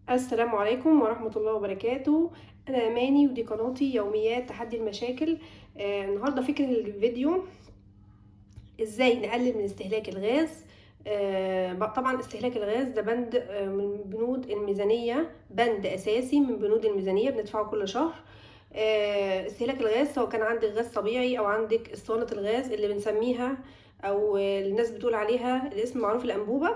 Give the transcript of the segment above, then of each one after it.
السلام عليكم ورحمة الله وبركاته. أنا أماني ودي قناتي يوميات تحدي المشاكل. النهاردة فكرة الفيديو إزاي نقلل من استهلاك الغاز. طبعا استهلاك الغاز ده بند من بنود الميزانية، بند أساسي من بنود الميزانية بندفعه كل شهر. استهلاك الغاز سواء كان عندك غاز طبيعي أو عندك اسطوانة الغاز اللي بنسميها أو الناس بتقول عليها الاسم معروف الأنبوبة.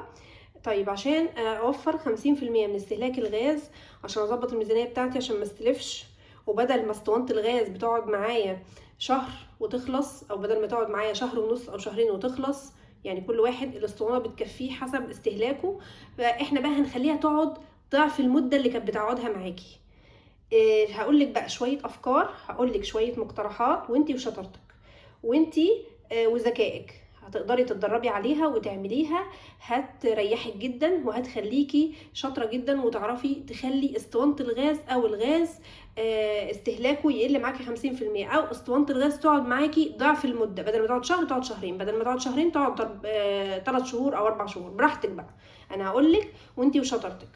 طيب عشان اوفر 50% من استهلاك الغاز، عشان اظبط الميزانية بتاعتي عشان ما استلفش، وبدل ما اسطوانة الغاز بتقعد معايا شهر وتخلص، او بدل ما تقعد معايا شهر ونص او شهرين وتخلص، يعني كل واحد الاسطوانة بتكفيه حسب استهلاكه، فاحنا بقى هنخليها تقعد ضعف المدة اللي كانت بتقعدها معاكي. هقولك بقى شوية افكار، هقولك شوية مقترحات، وانتي وشطارتك وانتي وذكائك هتقدري تتدربي عليها وتعمليها. هتريحك جدا وهتخليكي شاطرة جدا، وتعرفي تخلي اسطوانة الغاز او الغاز استهلاكه يقل معاكي 50%، او اسطوانة الغاز تقعد معاكي ضعف المدة، بدل ما تقعد شهر تقعد شهرين، بدل ما تقعد شهرين تقعد 3 شهور او 4 شهور، براحتك بقى. انا هقولك وانتي وشطارتك.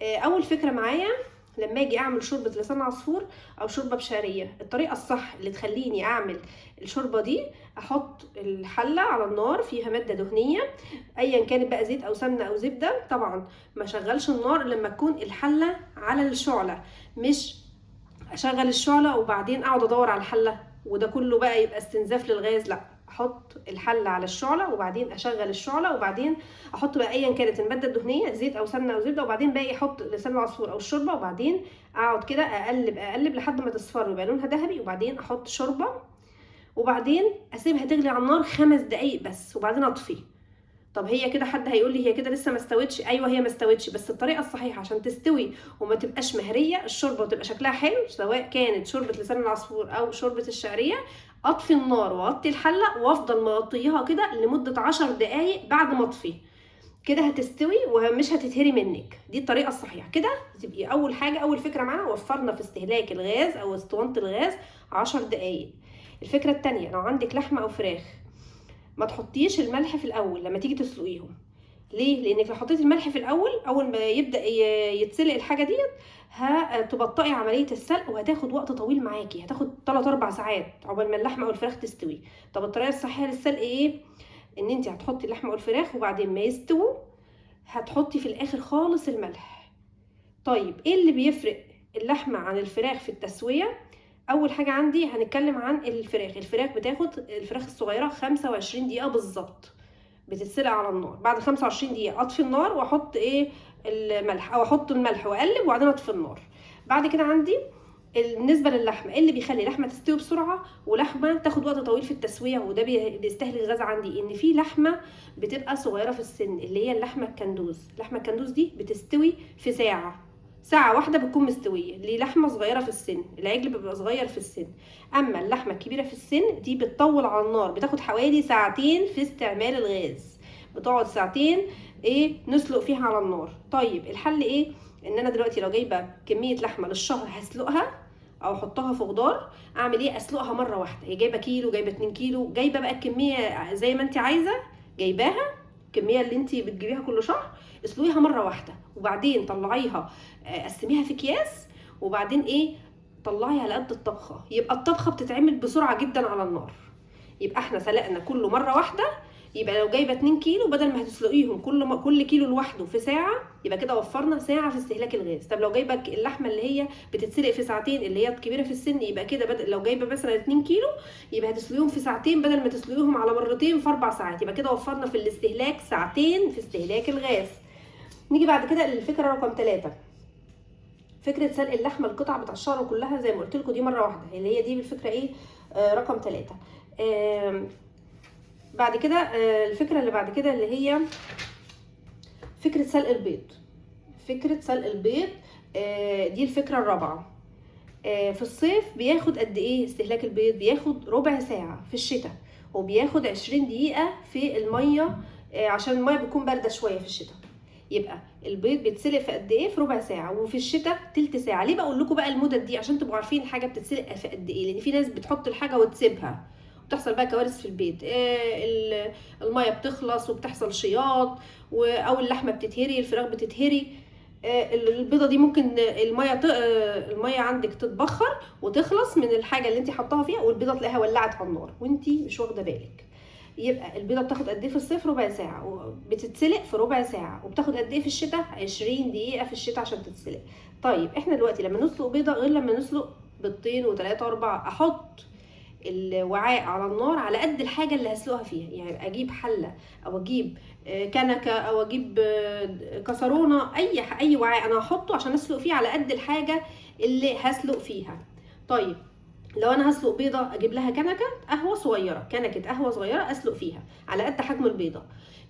اول فكرة معايا، لما اجي اعمل شوربه لسان عصفور او شوربه بشعريه، الطريقه الصح اللي تخليني اعمل الشوربه دي، احط الحله على النار فيها ماده دهنيه ايا كانت بقى، زيت او سمنه او زبده. طبعا ما اشغلش النار لما تكون الحله على الشعله، مش اشغل الشعله وبعدين اقعد ادور على الحله، وده كله بقى يبقى استنزاف للغاز. لا، احط الحله على الشعله وبعدين اشغل الشعله، وبعدين احط بقى ايا كانت الماده الدهنيه، زيت او سمنه او زبده، وبعدين باقي احط لسان العصفور او الشوربه، وبعدين اقعد كده اقلب اقلب لحد ما تصفر ويبقى لونها ذهبي، وبعدين احط شوربه، وبعدين اسيبها تغلي على النار 5 دقايق بس، وبعدين اطفي. طب هي كده حد هيقول لي هي كده لسه ما استوتش؟ ايوه هي ما استوتش، بس الطريقه الصحيحه عشان تستوي وما تبقاش مهريه الشوربه وتبقى شكلها حلو، سواء كانت شوربه لسان العصفور او شوربه الشعريه، اطفي النار واغطي الحله وافضل مغطيها كده لمده 10 دقايق بعد ما اطفي. كده هتستوي ومش هتتهري منك. دي الطريقه الصحيحه كده. تبقي اول حاجه، اول فكره معانا، وفرنا في استهلاك الغاز او اسطوانه الغاز 10 دقايق. الفكره التانية، لو عندك لحمه او فراخ، ما تحطيش الملح في الاول لما تيجي تسلقيهم. ليه؟ لانك لو حطيتي الملح في الاول، اول ما يبدا يتسلق الحاجه ديت، هتبطئي عمليه السلق وهتاخد وقت طويل معاكي، هتاخد 3 4 ساعات عقبال ما اللحمه او الفراخ تستوي. طب الطريقه الصحيحه للسلق ايه؟ ان انت هتحطي اللحمه والفراخ وبعدين ما يستووا هتحطي في الاخر خالص الملح. طيب ايه اللي بيفرق اللحمه عن الفراخ في التسويه؟ اول حاجه عندي هنتكلم عن الفراخ. الفراخ بتاخد، الفراخ الصغيره 25 دقيقه بالظبط بتتسلق على النار. بعد 25 دقيقه اطفي النار واحط ايه، الملح، او احط الملح واقلب وبعدين اطفي النار. بعد كده عندي بالنسبه للحمه، ايه اللي بيخلي لحمه تستوي بسرعه ولحمه تاخد وقت طويل في التسويه وده بيستهلك غاز عندي؟ ان في لحمه بتبقى صغيره في السن، اللي هي اللحمه الكندوز. اللحمه الكندوز دي بتستوي في ساعه، ساعة واحدة بتكون مستوية. دي لحمة صغيرة في السن، العجل بيبقى صغير في السن. أما اللحمة الكبيرة في السن دي بتطول على النار، بتاخد حوالي ساعتين في استعمال الغاز، بتقعد ساعتين ايه نسلق فيها على النار. طيب الحل ايه؟ ان انا دلوقتي لو جايبة كمية لحمة للشهر هسلقها او احطها في خضار، اعمل ايه؟ اسلقها مرة واحدة. هي جايبة كيلو، جايبة 2 كيلو، جايبة بقى الكمية زي ما انت عايزة، جايباها الكمية اللي انت بتجيبيها كل شهر، اسلقيها مرة واحدة، وبعدين طلعيها قسميها في اكياس، وبعدين ايه، طلعي على قد الطبخه. يبقى الطبخه بتتعمل بسرعه جدا على النار. يبقى احنا سلقنا كله مره واحده. يبقى لو جايبه 2 كيلو، بدل ما هتسلقيهم كل كيلو لوحده في ساعه، يبقى كده وفرنا ساعه في استهلاك الغاز. طب لو جايبه اللحمه اللي هي بتتسلق في ساعتين، اللي هي الكبيره في السن، يبقى كده لو جايبه مثلا 2 كيلو، يبقى هتسلقيهم في ساعتين بدل ما تسلقيهم على مرتين في 4 ساعات. يبقى كده وفرنا في الاستهلاك ساعتين في استهلاك الغاز. نيجي بعد كده للفكره رقم 3، فكره سلق اللحمه القطع بتاع الشعر كلها زي ما قلت لكم، دي مره واحده، اللي هي دي بالفكره ايه، رقم 3. بعد كده الفكره اللي بعد كده اللي هي فكره سلق البيض. فكره سلق البيض دي الفكره الرابعه. في الصيف بياخد قد ايه استهلاك البيض؟ بياخد ربع ساعه في الشتاء، وبياخد 20 دقيقه في الميه، عشان الميه بتكون بارده شويه في الشتاء. يبقى البيض بيتسلق في قد ايه؟ في ربع ساعه، وفي الشتاء تلت ساعه. ليه بقول لكم بقى المدد دي؟ عشان تبقوا عارفين الحاجه بتتسلق في قد ايه، لان في ناس بتحط الحاجه وتسيبها وبتحصل بقى كوارث في البيت. الميه بتخلص وبتحصل شياط، او اللحمه بتتهري، الفراخ بتتهري. البيضه دي ممكن الميه عندك تتبخر وتخلص من الحاجه اللي انت حطاها فيها، والبيضه تلاقيها ولعت على النار وانت مش واخده بالك. يبقى البيضه بتاخد قد ايه في الصيف؟ ربع ساعه، وبتتسلق في ربع ساعه. وبتاخد قد ايه في الشتاء؟ 20 دقيقه في الشتاء عشان تتسلق. طيب احنا دلوقتي لما نسلق بيضه غير لما نسلق بيضتين وثلاثه واربعه. احط الوعاء على النار على قد الحاجه اللي هسلقها فيها، يعني اجيب حله او اجيب كنكه او اجيب كسرونه، اي وعاء انا هحطه عشان اسلق فيه على قد الحاجه اللي هسلق فيها. طيب لو انا هسلق بيضه اجيب لها كنكه قهوه صغيره، كنكه قهوه صغيره اسلق فيها على قد حجم البيضه.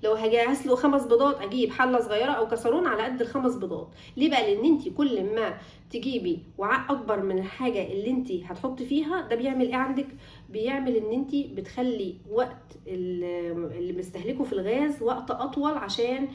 لو هاجي هسلق 5 بيضات اجيب حله صغيره او كسرون على قد ال5 بيضات. ليه بقى؟ لان انت كل ما تجيبي وعاء اكبر من الحاجه اللي انت هتحطي فيها، ده بيعمل ايه عندك؟ بيعمل ان انت بتخلي وقت اللي مستهلكه في الغاز وقت اطول، عشان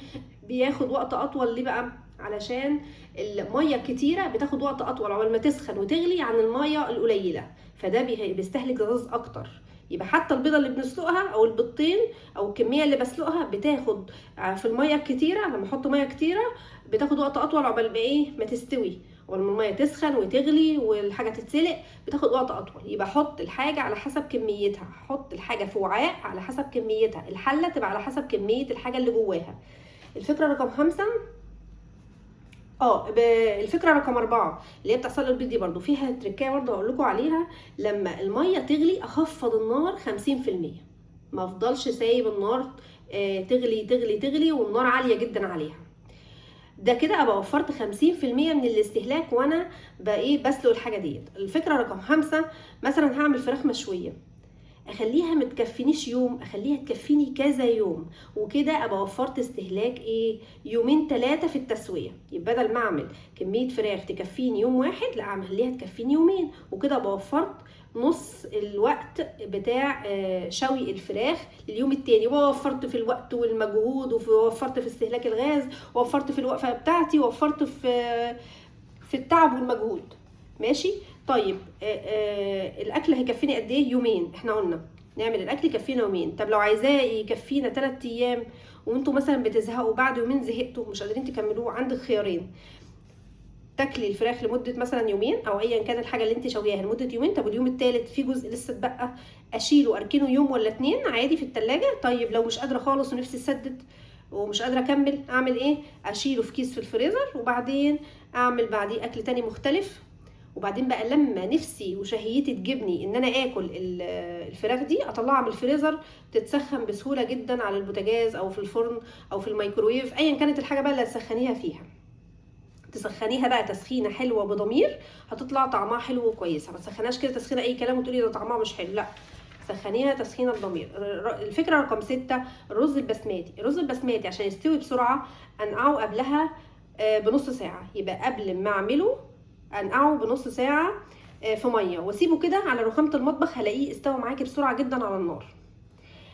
بياخد وقت اطول. ليه بقى؟ علشان الميه الكتيره بتاخد وقت اطول عقبال ما تسخن وتغلي عن الميه القليله، فده بيستهلك غاز اكتر. يبقى حتى البيضه اللي بنسلقها او البيضتين او الكميه اللي بسلقها بتاخد في الميه الكتيره، لما احط ميه كتيره بتاخد وقت اطول عقبال ما تستوي، ولما الميه تسخن وتغلي والحاجه تتسلق بتاخد وقت اطول. يبقى احط الحاجه على حسب كميتها، احط الحاجه في وعاء على حسب كميتها، الحله تبقى على حسب كميه الحاجه اللي جواها. الفكره رقم 5. الفكره رقم 4 اللي هي بتاع سلق البيض دي برضو فيها تركايه برضو اقول لكم عليها. لما الميه تغلي اخفض النار 50%، ما افضلش سايب النار تغلي تغلي تغلي والنار عاليه جدا عليها. ده كده ابقى وفرت 50% من الاستهلاك وانا بسلق الحاجه ديت. الفكره رقم 5، مثلا هعمل فراخ مشويه، اخليها متكفينيش يوم، اخليها تكفيني كذا يوم، وكده ابقى وفرت استهلاك 2 3 في التسويه. يبقى بدل ما اعمل كميه فراخ تكفيني يوم واحد، لا اعملها تكفيني يومين، وكده ابقى وفرت نص الوقت بتاع شوي الفراخ لليوم التاني، ووفرت في الوقت والمجهود، ووفرت في استهلاك الغاز، ووفرت في الوقفه بتاعتي، ووفرت في التعب والمجهود. ماشي. طيب الاكل هيكفيني قد ايه؟ يومين. احنا قلنا نعمل الاكل يكفينا يومين. طب لو عايزاه يكفينا 3 ايام وانتوا مثلا بتزهقوا بعد يومين، زهقتوا مش قادرين تكملوه، عندك خيارين: تاكلي الفراخ لمده مثلا يومين او ايا كان الحاجه اللي انت شوياها لمده يومين. طب اليوم الثالث في جزء لسه اتبقى، اشيله اركنه يوم ولا 2 عادي في التلاجة. طيب لو مش قادره خالص ونفسي تسدد ومش قادره اكمل، اعمل ايه؟ اشيله في كيس في الفريزر، وبعدين اعمل بعديه اكل تاني مختلف. وبعدين بقى لما نفسي وشهيتي تجيبني ان انا اكل الفراخ دي، اطلعها من الفريزر تتسخن بسهوله جدا على البوتاجاز او في الفرن او في الميكرويف، ايا كانت الحاجه بقى اللي هتسخنيها فيها. تسخنيها بقى تسخينه حلوه بضمير، هتطلع طعمها حلو وكويس. ما تسخنهاش كده تسخينه اي كلام وتقولي ده طعمها مش حلو، لا، سخنيها تسخينه بضمير. الفكره رقم 6، الرز البسماتي. الرز البسماتي عشان يستوي بسرعه انقعه قبلها بنص ساعه. يبقى قبل ما اعمله انقعه بنص ساعه في ميه، واسيبه كده على رخامه المطبخ، هلاقيه استوى معاكي بسرعه جدا على النار.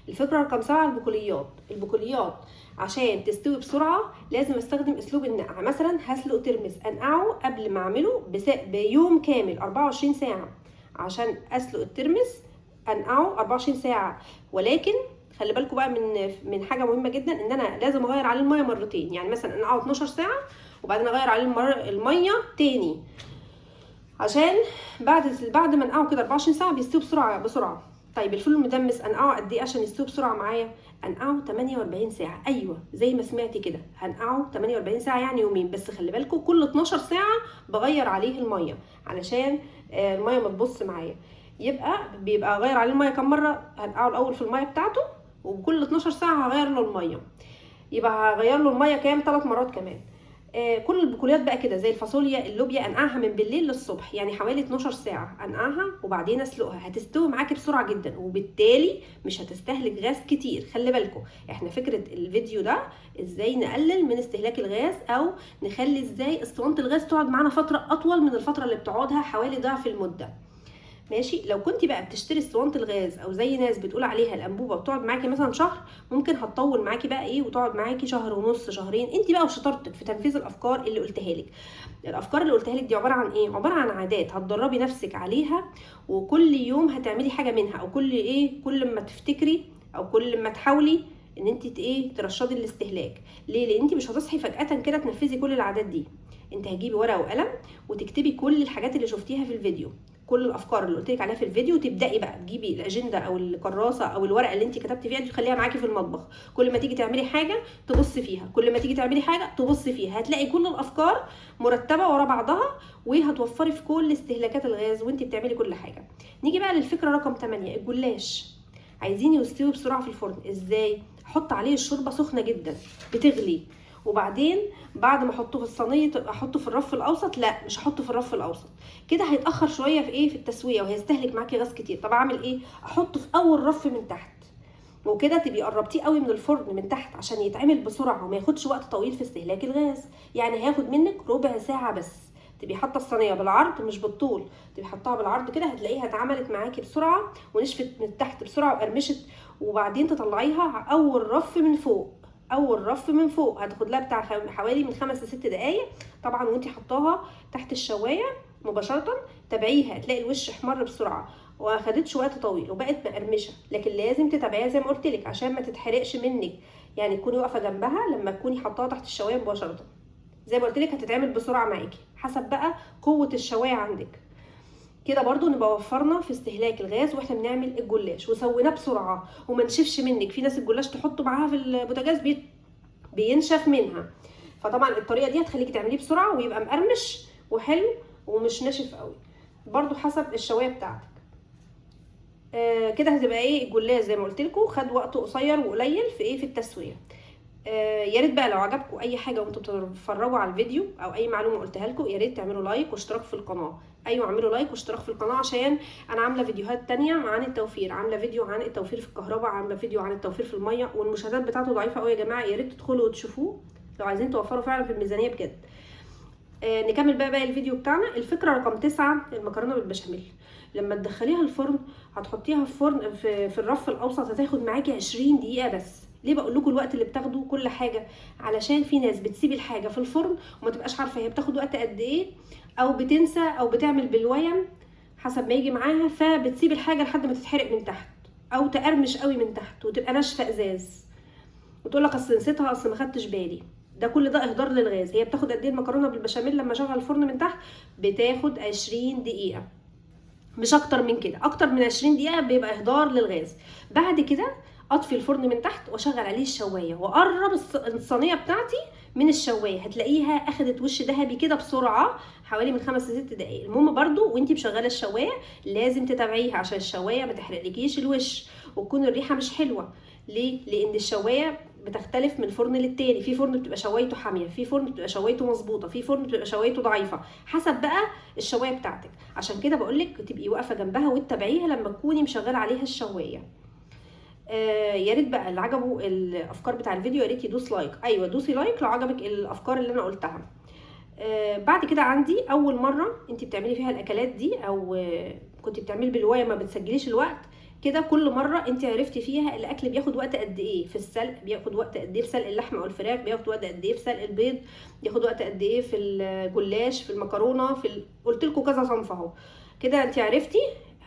الفكره رقم 7، البقوليات عشان تستوي بسرعه لازم استخدم اسلوب النقع. مثلا هسلق ترمس، انقعه قبل ما اعمله بيوم كامل 24 ساعه. عشان اسلق الترمس انقعه 24 ساعه، ولكن خلي بالكم بقى من حاجه مهمه جدا، ان انا لازم اغير عليه الميه مرتين. يعني مثلا انقعه 12 ساعه وبعدين اغير عليه الميه تاني، عشان بعد ما انقعه كده 24 ساعه بيستوي بسرعه. طيب الفول المدمس انقعه قد ايه عشان يستوي بسرعه معايا؟ انقعه 48 ساعه. ايوه زي ما سمعتي كده، هنقعه 48 ساعه يعني يومين. بس خلي بالكم كل 12 ساعه بغير عليه الميه علشان الميه ما تبص معايا. بيبقى اغير عليه الميه كم مره؟ هنقعه الاول في الميه بتاعته، وكل 12 ساعه هغير له الميه. يبقى هغير له الميه كام؟ 3 مرات كمان. كل البقوليات بقى كده زي الفاصوليا، اللوبيا، انقعها من بالليل للصبح، يعني حوالي 12 ساعه انقعها وبعدين اسلقها. هتستوي معاكي بسرعه جدا، وبالتالي مش هتستهلك غاز كتير. خلي بالكم احنا فكره الفيديو ده ازاي نقلل من استهلاك الغاز، او نخلي ازاي اسطوانه الغاز تقعد معانا فتره اطول من الفتره اللي بتقعدها، حوالي ضعف المده. ماشي. لو كنت بقى بتشتري اسطوانه الغاز او زي ناس بتقول عليها الانبوبه بتقعد معاكي مثلا شهر، ممكن هتطول معاكي بقى وتقعد معاكي شهر ونص، شهرين. انت بقى وشطارتك في تنفيذ الافكار اللي قلتها لك. الافكار اللي قلتها لك دي عباره عن ايه؟ عباره عن عادات هتدربي نفسك عليها، وكل يوم هتعملي حاجه منها، او كل ما تفتكري او كل ما تحاولي ان انت ايه ترشدي الاستهلاك. ليه؟ لان انت مش هتصحي فجاه كده تنفذي كل العادات دي. انت هتجيبي ورقه وقلم وتكتبي كل الحاجات اللي شفتيها في الفيديو، كل الافكار اللي قلت لك عليها في الفيديو، وتبداي بقى تجيبي الاجنده او الكراسه او الورقه اللي انت كتبتي فيها دي تخليها معاكي في المطبخ. كل ما تيجي تعملي حاجه تبصي فيها، كل ما تيجي تعملي حاجه تبصي فيها، هتلاقي كل الافكار مرتبه ورا بعضها، وهتوفري في كل استهلاكات الغاز وانت بتعملي كل حاجه. نيجي بقى للفكره رقم 8، الجلاش. عايزين يستوي بسرعه في الفرن. ازاي؟ احط عليه الشوربه سخنه جدا بتغلي، وبعدين بعد ما احطه في الصينيه احطه في الرف الاوسط. لا، مش هحطه في الرف الاوسط، كده هيتاخر شويه في ايه، في التسويه، وهيستهلك معاكي غاز كتير. طب اعمل ايه؟ احطه في اول رف من تحت، وكده تبقي قربتيه قوي من الفرن من تحت عشان يتعمل بسرعه وما ياخدش وقت طويل في استهلاك الغاز. يعني هياخد منك ربع ساعه بس. تبقي حاطه الصينيه بالعرض مش بالطول، تبقي حطاها بالعرض كده، هتلاقيها اتعملت معاكي بسرعه ونشفت من تحت بسرعه وقرمشت. وبعدين تطلعيها اول رف من فوق، اول رف من فوق هتاخد لها بتاع حوالي من 5 ل 6 دقايق طبعا، وانتي حطاها تحت الشوايه مباشره. تابعيها هتلاقي الوش احمر بسرعه وما خدتش وقت طويل وبقت مقرمشه. لكن لازم تتابعيها زي ما قلت لك عشان ما تتحرقش منك، يعني تكوني واقفه جنبها لما تكوني حطاها تحت الشوايه مباشره. زي ما قلت لك هتتعمل بسرعه معاكي حسب بقى قوه الشوايه عندك. كده برضو نبقى وفرنا في استهلاك الغاز واحنا بنعمل الجلاش، وسويناه بسرعه وما نشفش منك. في ناس الجلاش تحطه معاها في البوتاجاز بينشف منها، فطبعا الطريقه دي هتخليكي تعمليه بسرعه ويبقى مقرمش وحلو ومش ناشف قوي، برضو حسب الشوايه بتاعتك. كده هتبقى ايه الجلاش زي ما قلت لكم خد وقت قصير وقليل في ايه، في التسويه. يا ريت بقى لو عجبكم اي حاجه وانتم بتتفرجوا على الفيديو او اي معلومه قلتها لكم، يا ريت تعملوا لايك واشتراك في القناه. ايوه اعملوا لايك واشتراك في القناه، عشان انا عامله فيديوهات تانية عن التوفير، عامله فيديو عن التوفير في الكهرباء، عامله فيديو عن التوفير في الميه، والمشاهدات بتاعته ضعيفه قوي يا جماعه. يا ريت تدخلوا وتشوفوه لو عايزين توفروا فعلا في الميزانيه بجد. نكمل بقى باقي الفيديو بتاعنا. الفكره رقم 9، المكرونه بالبشاميل. لما تدخليها الفرن هتحطيها في فرن في الرف الاوسط، هتاخد معاكي 20 دقيقه بس. ليه بقول لكم الوقت اللي بتاخده كل حاجه؟ علشان في ناس بتسيب الحاجه في الفرن وما تبقاش عارفه هي بتاخد وقت قد ايه، او بتنسى او بتعمل بالويم حسب ما يجي معاها، فبتسيب الحاجه لحد ما تتحرق من تحت او تقرمش قوي من تحت وتبقى ناشفه ازاز، وتقول لك اصل نسيتها، اصل ما خدتش بالي. ده كل ده اهدار للغاز. هي بتاخد قد ايه المكرونه بالبشاميل لما اشغل الفرن من تحت؟ بتاخد 20 دقيقه، مش اكتر من كده. اكتر من 20 دقيقه بيبقى اهدار للغاز. بعد كده اطفي الفرن من تحت واشغل عليه الشوايه واقرب الصينيه بتاعتي من الشوايه، هتلاقيها اخدت وش ذهبي كده بسرعه، حوالي من 5 ل 6 دقائق. المهم برضو وانتي مشغله الشوايه لازم تتابعيها عشان الشوايه ما تحرقلكيش الوش وتكون الريحه مش حلوه. ليه؟ لان الشوايه بتختلف من فرن للتاني. في فرن بتبقى شوايته حاميه، في فرن بتبقى شوايته مظبوطه، في فرن بتبقى شوايته ضعيفه، حسب بقى الشوايه بتاعتك. عشان كده بقولك تبقي واقفه جنبها وتتابعيها لما تكوني مشغله عليها الشوايه. يا ريت بقى اللي عجبه الافكار بتاع الفيديو يا ريت يدوس لايك. ايوه دوسي لايك لو عجبك الافكار اللي انا قلتها. بعد كده عندي اول مره انت بتعملي فيها الاكلات دي، او كنت بتعملي بالروايه ما بتسجليش الوقت، كده كل مره انت عرفتي فيها الاكل بياخد وقت قد ايه في السلق، بياخد وقت قد ايه في سلق اللحمه او الفراخ، بياخد وقت قد ايه في سلق البيض، بياخد وقت قد ايه في الجلاش، في المكرونه، قلت لكم كذا صنف اهو. كده انت عرفتي.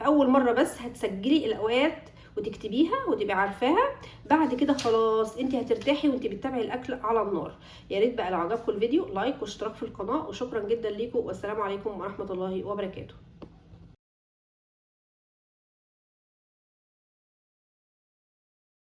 اول مره بس هتسجلي الاوقات وتكتبيها وتبقي عارفاها. بعد كده خلاص انت هترتاحي وانت بتتابعي الاكل على النار. يا ريت بقى لو عجبكم الفيديو لايك واشتراك في القناه، وشكرا جدا ليكم، والسلام عليكم ورحمه الله وبركاته.